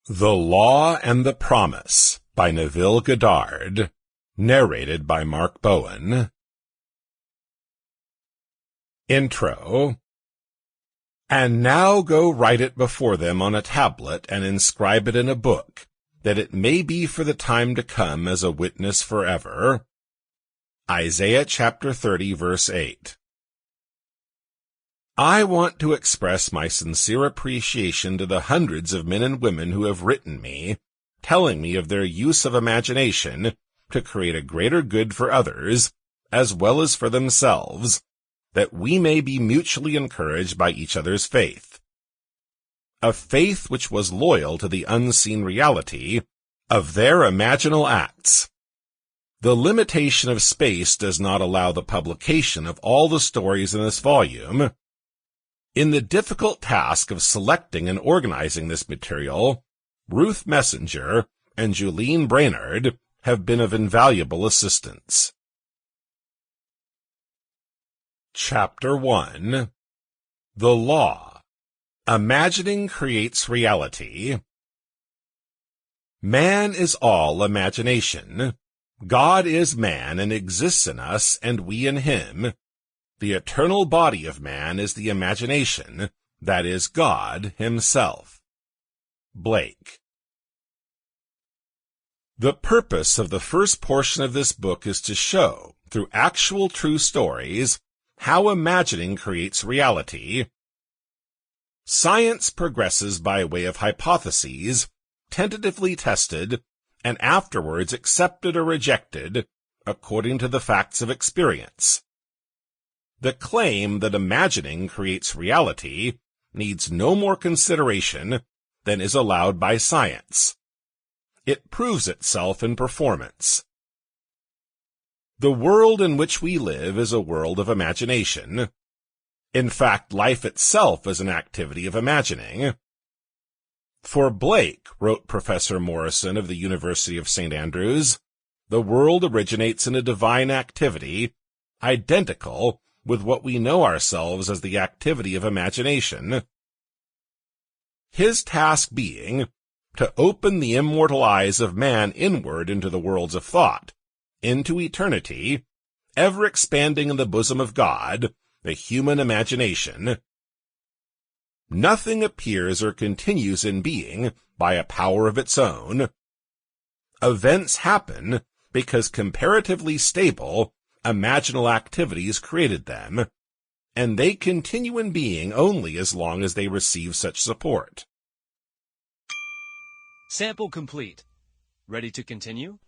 The Law and the Promise by Neville Goddard, narrated by Mark Bowen. Intro. And now go write it before them on a tablet and inscribe it in a book, that it may be for the time to come as a witness forever. Isaiah chapter 30, verse 8. I want to express my sincere appreciation to the hundreds of men and women who have written me, telling me of their use of imagination to create a greater good for others, as well as for themselves, that we may be mutually encouraged by each other's faith. A faith which was loyal to the unseen reality of their imaginal acts. The limitation of space does not allow the publication of all the stories in this volume. In the difficult task of selecting and organizing this material, Ruth Messenger and Julene Brainerd have been of invaluable assistance. Chapter 1. The Law. Imagining Creates Reality. Man is all imagination. God is man and exists in us and we in him. The eternal body of man is the imagination, that is God himself. Blake. The purpose of the first portion of this book is to show, through actual true stories, how imagining creates reality. Science progresses by way of hypotheses, tentatively tested, and afterwards accepted or rejected, according to the facts of experience. The claim that imagining creates reality needs no more consideration than is allowed by science. It proves itself in performance. The world in which we live is a world of imagination. In fact, life itself is an activity of imagining. For Blake, wrote Professor Morrison of the University of St. Andrews, the world originates in a divine activity, identical with what we know ourselves as the activity of imagination. His task being to open the immortal eyes of man inward into the worlds of thought, into eternity, ever expanding in the bosom of God, the human imagination. Nothing appears or continues in being by a power of its own. Events happen because comparatively stable, imaginal activities created them, and they continue in being only as long as they receive such support. Sample complete. Ready to continue?